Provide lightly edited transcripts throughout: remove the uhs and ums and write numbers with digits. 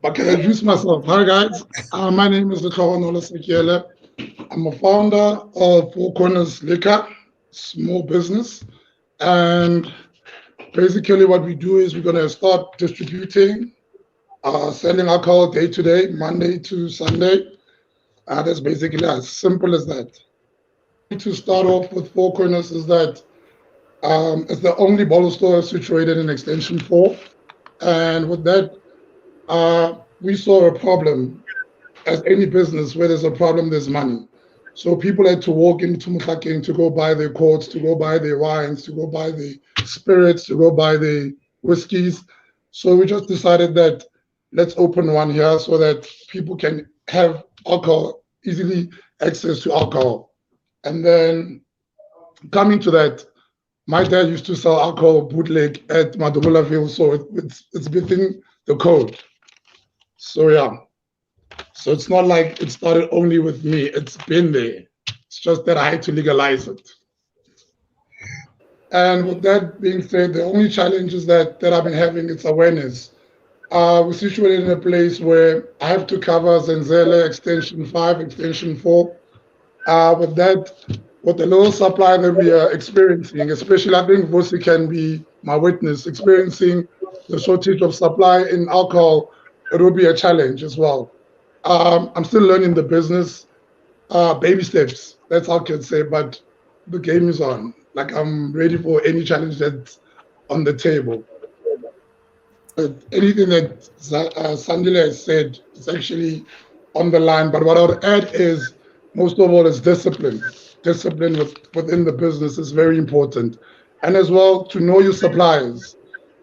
Okay, introduce myself. Hi guys, my name is Letlhogonolo Sakiele. I'm a founder of Four Corners Liquor, small business, and basically what we do is we're gonna start distributing, selling alcohol day to day, Monday to Sunday. That's basically as simple as that. To start off with Four Corners is that it's the only bottle store situated in Extension 4, and with that, we saw a problem. As any business where there's a problem, there's money. So people had to walk into Mhlakeng to go buy their quarts, to go buy their wines, to go buy the spirits, to go buy the whiskeys. So we just decided that let's open one here so that people can have alcohol, easily access to alcohol. And then coming to that, my dad used to sell alcohol bootleg at Madubulaville, so it's within the code. So yeah. So it's not like it started only with me. It's been there. It's just that I had to legalize it. And with that being said, the only challenges that I've been having is awareness. We're situated in a place where I have to cover Zenzele Extension 5, Extension 4. With that, with the low supply that we are experiencing, especially I think Vusi can be my witness, experiencing the shortage of supply in alcohol, it will be a challenge as well. I'm still learning the business, baby steps. That's all I can say. But the game is on. Like I'm ready for any challenge that's on the table. Anything that Sandile has said is actually on the line. But what I would add is, most of all, is discipline. Discipline within the business is very important, and as well to know your suppliers,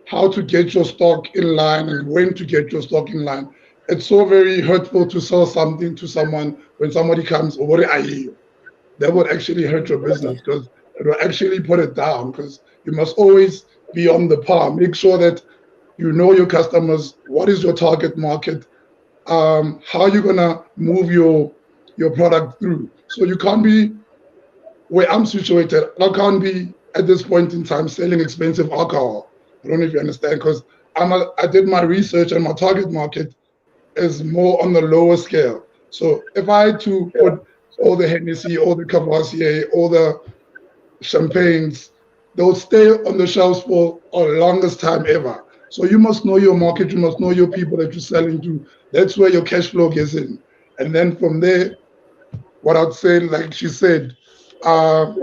how to get your stock in line and when to get your stock in line. It's so very hurtful to sell something to someone when somebody comes, oh, what are you? That would actually hurt your business because it will actually put it down because you must always be on the par. Make sure that you know your customers, what is your target market, how you're gonna move your product through. So you can't be where I'm situated. I can't be at this point in time selling expensive alcohol. I don't know if you understand because I did my research and my target market is more on the lower scale. So if I had to put all the Hennessy, all the Cavassier, all the champagnes, they'll stay on the shelves for a longest time ever. So you must know your market, you must know your people that you're selling to. That's where your cash flow gets in. And then from there, what I'd say, like she said, uh,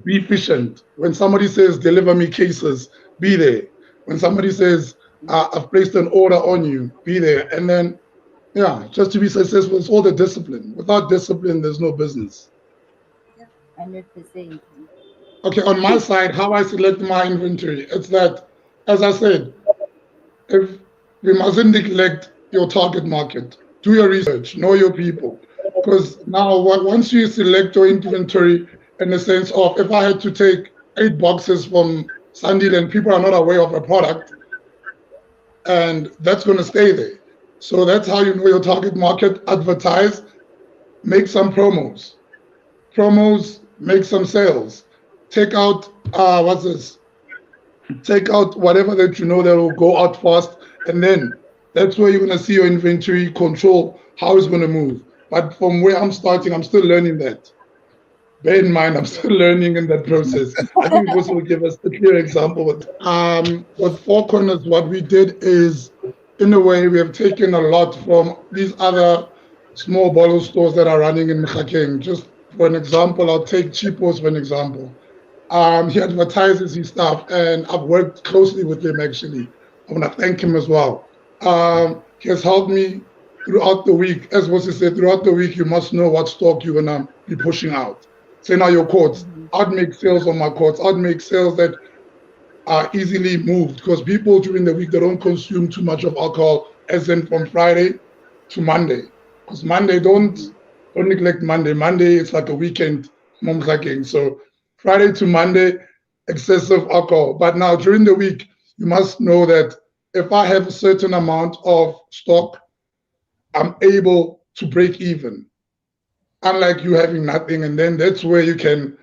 be efficient. When somebody says, deliver me cases, be there. When somebody says, I've placed an order on you, be there. And then, yeah, just to be successful, it's all the discipline. Without discipline, there's no business. 100%. Okay, on my side, how I select my inventory, it's that, as I said, if we mustn't neglect your target market, do your research, know your people. Because now, once you select your inventory in the sense of if I had to take 8 boxes from Sandil and people are not aware of a product, and that's going to stay there. So that's how you know your target market, advertise, make some promos, make some sales, take out, what's this? Take out whatever that you know that will go out fast, and then that's where you're going to see your inventory control, how it's going to move. But from where I'm starting, I'm still learning that. Bear in mind, I'm still learning in that process. I think this will give us a clear example. With Four Corners, what we did is, in a way, we have taken a lot from these other small bottle stores that are running in Mhlakeng. Just for an example, I'll take Cheapos for an example. He advertises his stuff, and I've worked closely with him actually. I want to thank him as well. He has helped me throughout the week. As was said, throughout the week, you must know what stock you're gonna be pushing out. Say now your quotes. I'd make sales on my quotes. I'd make sales that are easily moved because people during the week they don't consume too much of alcohol, as in from Friday to Monday. Because Monday don't neglect Monday. Monday it's like a weekend, mom's liking. So Friday to Monday, excessive alcohol. But now during the week, you must know that if I have a certain amount of stock, I'm able to break even. Unlike you having nothing, and then that's where you can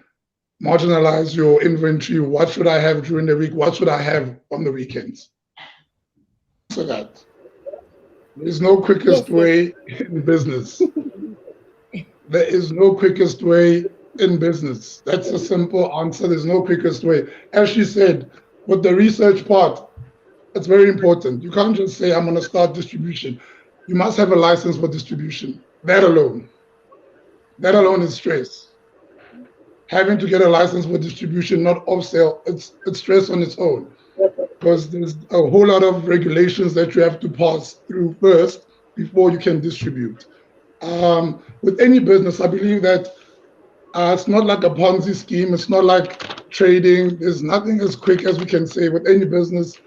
marginalize your inventory. What should I have during the week? What should I have on the weekends? So that. There's no quickest Yes, yes. way in business. There is no quickest way in business. That's a simple answer. There's no quickest way. As she said, with the research part, it's very important. You can't just say, I'm going to start distribution. You must have a license for distribution. That alone is stress. Having to get a license for distribution, not off sale, it's stress on its own because there's a whole lot of regulations that you have to pass through first before you can distribute. With any business, I believe that it's not like a Ponzi scheme. It's not like trading. There's nothing as quick as we can say with any business.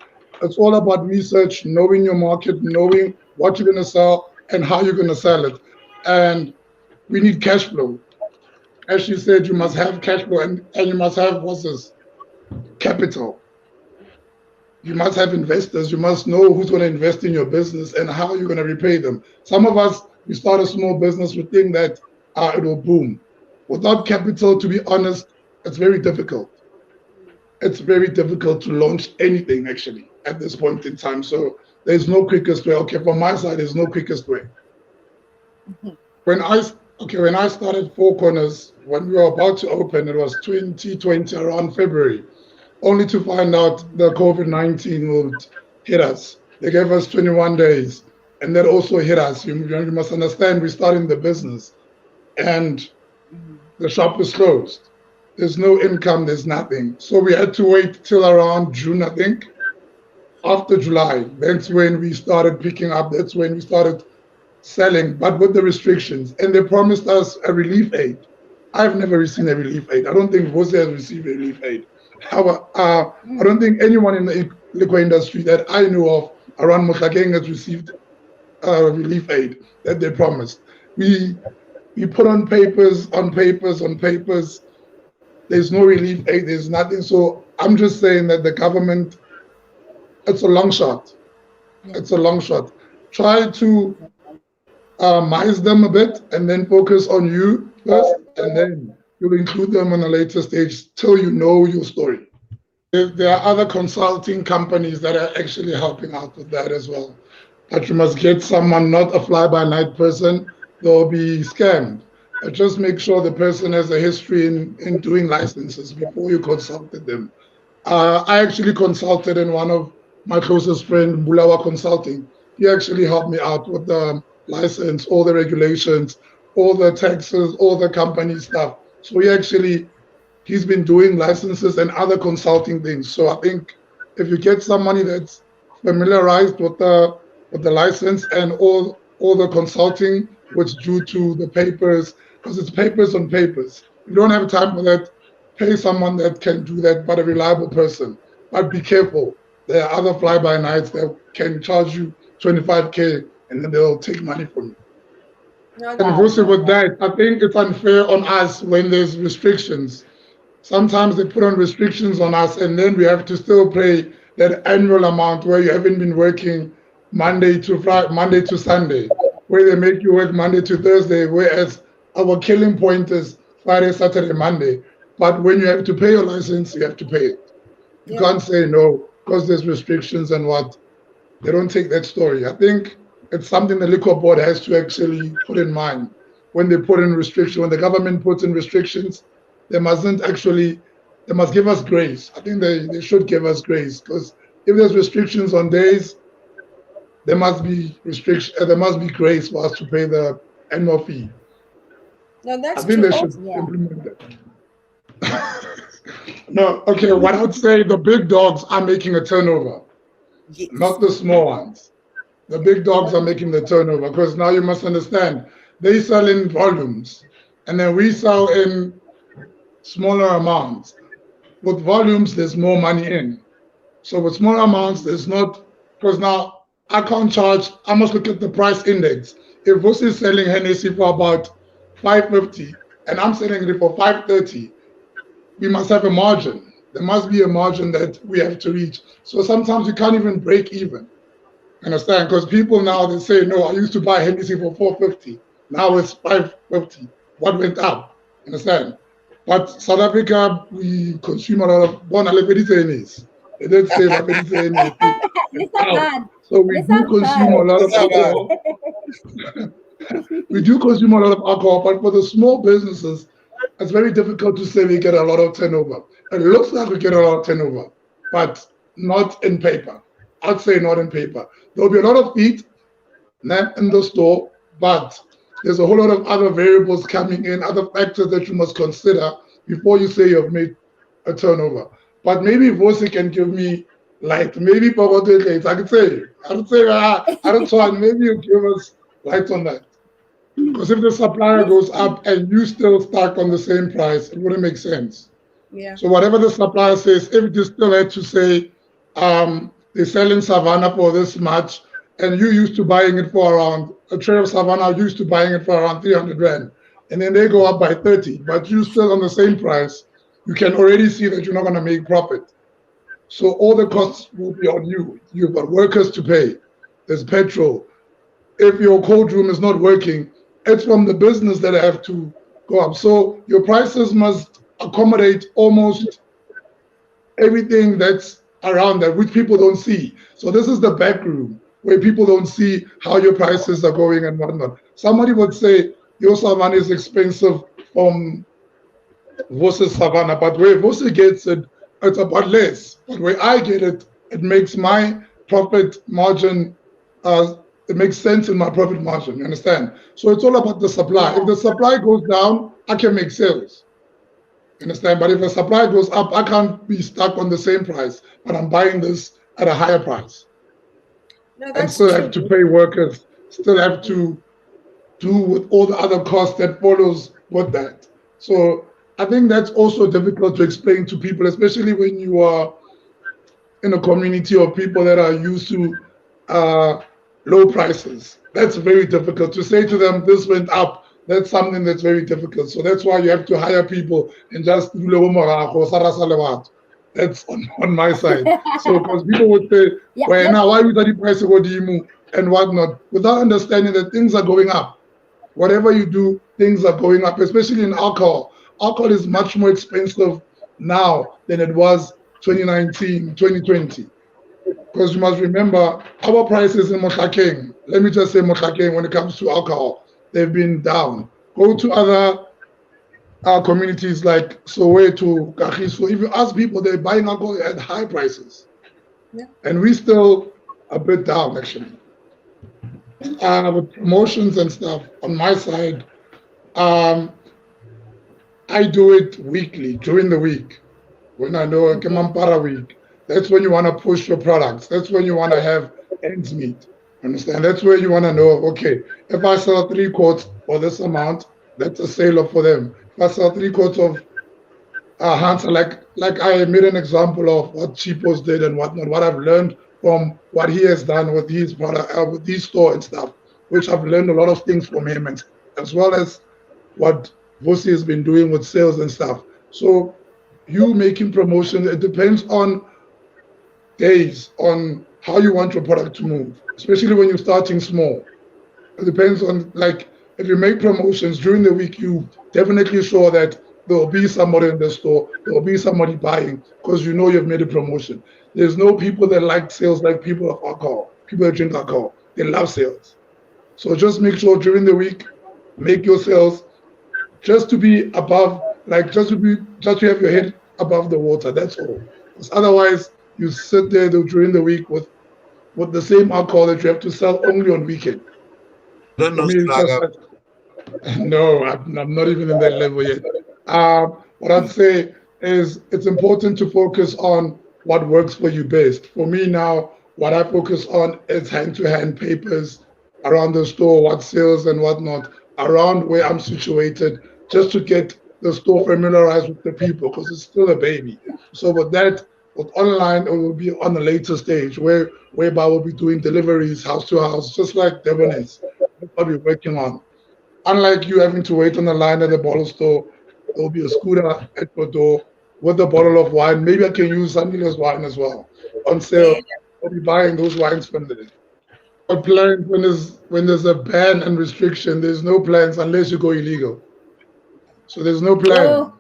It's all about research, knowing your market, knowing what you're going to sell and how you're going to sell it. And we need cash flow. As she said, you must have cash flow and you must have what's this? Capital. You must have investors. You must know who's going to invest in your business and how you're going to repay them. Some of us, we start a small business, we think that it will boom. Without capital, to be honest, it's very difficult. It's very difficult to launch anything actually at this point in time. So there's no quickest way. Okay, from my side, there's no quickest way. When I when I started Four Corners, when we were about to open, it was 2020 around February, only to find out the COVID-19 would hit us. They gave us 21 days, and that also hit us. You must understand, we started the business, and the shop was closed. There's no income, there's nothing. So we had to wait till around June, I think. After July, that's when we started picking up. That's when we started selling, but with the restrictions. And they promised us a relief aid. I've never received a relief aid. I don't think Jose has received a relief aid. However, I don't think anyone in the liquor industry that I know of around Motlakeng has received a relief aid that they promised. We put on papers, on papers, on papers. There's no relief aid. There's nothing. So I'm just saying that the government, it's a long shot. It's a long shot. Try to mice them a bit and then focus on you first, and then you'll include them on a later stage till you know your story. There are other consulting companies that are actually helping out with that as well. But you must get someone, not a fly by night person, they'll be scammed. Just make sure the person has a history in doing licenses before you consulted them. I actually consulted in one of my closest friend, Bulawa Consulting. He actually helped me out with the license, all the regulations, all the taxes, all the company stuff. So he's been doing licenses and other consulting things. So I think if you get somebody that's familiarized with the license and all the consulting, what's due to the papers, because it's papers on papers. You don't have time for that. Pay someone that can do that, but a reliable person. But be careful. There are other fly-by-nights that can charge you 25K and then they'll take money from you. No And doubt, also no with doubt. that, I think it's unfair on us when there's restrictions. Sometimes they put on restrictions on us and then we have to still pay that annual amount where you haven't been working Monday to Friday, Monday to Sunday, where they make you work Monday to Thursday, whereas our killing point is Friday, Saturday, Monday. But when you have to pay your license, you have to pay it. You Yeah. can't say no because there's restrictions and what. They don't take that story. I think it's something the liquor board has to actually put in mind when they put in restriction. When the government puts in restrictions, they mustn't actually. They must give us grace. I think they should give us grace because if there's restrictions on days, there must be restriction. There must be grace for us to pay the annual fee. No, I that's think true. they should Yeah. implement that. No, okay. What I would say, the big dogs are making a turnover, Yes. not the small ones. The big dogs are making the turnover because now you must understand they sell in volumes and then we sell in smaller amounts. With volumes, there's more money in. So with smaller amounts, there's not, because now I can't charge, I must look at the price index. If Vos is selling Hennessy for about 550 and I'm selling it for 530, we must have a margin. There must be a margin that we have to reach. So sometimes we can't even break even. Understand? Because people now they say, no, I used to buy Hennessy for 450. Now it's 550. What went up? Understand? But South Africa, we consume a lot of Bona Lepedicenis. They did say Lepedicenis. It's out. Nisagad. So They we do sound consume a bad. lot of alcohol. We do consume a lot of alcohol, but for the small businesses, it's very difficult to say we get a lot of turnover. It looks like we get a lot of turnover, but not in paper. I'd say not in paper. There'll be a lot of feet in the store, but there's a whole lot of other variables coming in, other factors that you must consider before you say you've made a turnover. But maybe Vosi can give me light. Maybe Pogote, I could say, I don't know, maybe you give us light on that. Because if the supplier Yes. goes up and you still stuck on the same price, it wouldn't make sense. Yeah. So whatever the supplier says, if you still had to say they sell in Savannah for this much, and you used to buying it for around a tray of Savannah used to buying it for around 300 rand, and then they go up by 30, but you still on the same price, you can already see that you're not going to make profit. So all the costs will be on you. You've got workers to pay. There's petrol. If your cold room is not working, it's from the business that have to go up. So your prices must accommodate almost everything that's around that, which people don't see. So this is the back room where people don't see how your prices are going and whatnot. Somebody would say your Savannah is expensive from versus Savannah, but where Vosi gets it, it's about less. But where I get it, it makes my profit margin, it makes sense in my profit margin. You understand? So it's all about the supply. If Yeah. the supply goes down, I can make sales. You understand? But if the supply goes up, I can't be stuck on the same price, but I'm buying this at a higher price No, and that's still have to true. pay workers, still have to do with all the other costs that follows with that. So I think that's also difficult to explain to people, especially when you are in a community of people that are used to uh, low prices. That's very difficult to say to them, this went up. That's something that's very difficult. So that's why you have to hire people and just do lewo morago, sara sa lewato. That's on my side. So because people would say, Yeah. well, Let, now why would the price go dimu and whatnot, without understanding that things are going up. Whatever you do, things are going up, especially in alcohol. Alcohol is much more expensive now than it was 2019, 2020. Because you must remember, our prices in Motlakeng, let me just say Motlakeng, when it comes to alcohol, they've been down. Go to other communities like Soweto, Kagiso. If you ask people, they're buying alcohol at high prices. yeah. And we still a bit down, actually. With promotions and stuff on my side, um, I do it weekly during the week when I know a Okay. Kemampara week. That's when you want to push your products. That's when you want to have ends meet. Understand? That's where you want to know, okay, if I sell 3 quarts for this amount, that's a sale for them. If I sell 3 quarts of Hansa, like I made an example of what Cheapos did and whatnot, what I've learned from what he has done with his product, with his store and stuff, which I've learned a lot of things from him, and as well as what Vosi has been doing with sales and stuff. So you making promotions, it depends on days, on how you want your product to move, especially when you're starting small. It depends on, like, if you make promotions during the week, you definitely sure that there will be somebody in the store, there will be somebody buying because you know you've made a promotion. There's no people that like sales like people of alcohol, people that drink alcohol. They love sales. So just make sure during the week, make your sales just to be above, like just to have your head above the water. That's all. Because otherwise, you sit there during the week with the same alcohol that you have to sell only on weekend. I don't For know me, it's just Slaga. like, no, I'm not even in that level yet. What I'd say is it's important to focus on what works for you best. For me now, what I focus on is hand-to-hand papers around the store, what sales and whatnot, around where I'm situated, just to get the store familiarized with the people because it's still a baby. So with that, with online, it will be on a later stage whereby we'll be doing deliveries house to house, just like Devon is. That's what we're working on. Unlike you having to wait on the line at the bottle store, there will be a scooter at your door with a bottle of wine. Maybe I can use Sandilo's wine as well on Yeah. sale. I'll be buying those wines from there. But plans when there's a ban and restriction, there's no plans unless you go illegal. So there's no plan. Oh,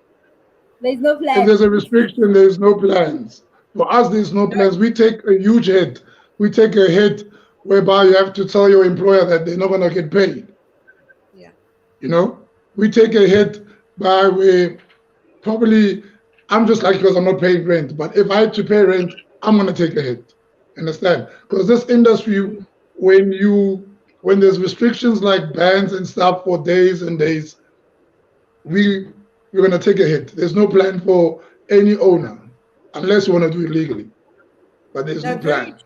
there's no If plan. there's a restriction, there's no plans. For us, there's no No. plans. We take a huge hit. We take a hit whereby you have to tell your employer that they're not gonna get paid. Yeah. You know, we take a hit by way probably. I'm just like because I'm not paying rent, but if I had to pay rent, I'm gonna take a hit. Understand? Because this industry, when you when there's restrictions like bans and stuff for days and days, we we're gonna take a hit. There's no plan for any owner unless you want to do it legally, but there's no That's very plan.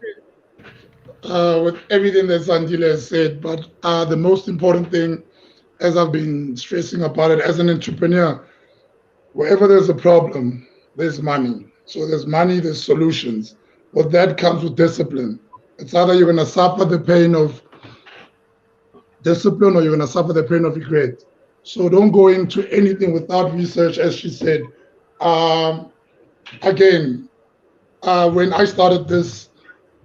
true. With everything that Sandile has said, but the most important thing, as I've been stressing about it, as an entrepreneur, wherever there's a problem, there's money. So there's money, there's solutions. But that comes with discipline. It's either you're going to suffer the pain of discipline or you're going to suffer the pain of regret. So don't go into anything without research, as she said. Um, Again, when I started this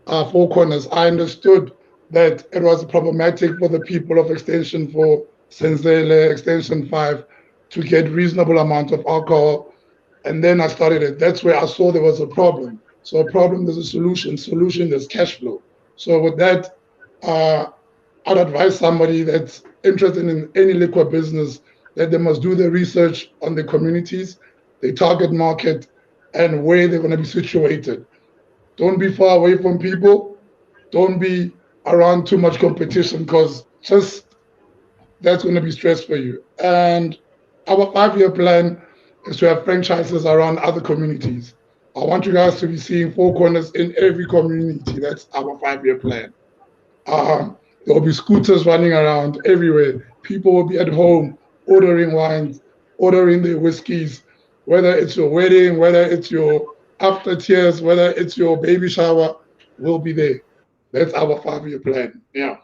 Four Corners, I understood that it was problematic for the people of Extension 4, Senzele, Extension 5, to get reasonable amount of alcohol. And then I started it. That's where I saw there was a problem. So a problem, there's a solution. Solution, there's cash flow. So with that, uh, I'd advise somebody that's interested in any liquor business that they must do their research on the communities, the target market, and where they're going to be situated. Don't be far away from people. Don't be around too much competition because just that's going to be stress for you. And our 5 year plan is to have franchises around other communities. I want you guys to be seeing Four Corners in every community. That's our 5 year plan. There will be scooters running around everywhere. People will be at home ordering wines, ordering their whiskeys, whether it's your wedding, whether it's your after tears, whether it's your baby shower, we'll be there. That's our 5 year plan. Yeah.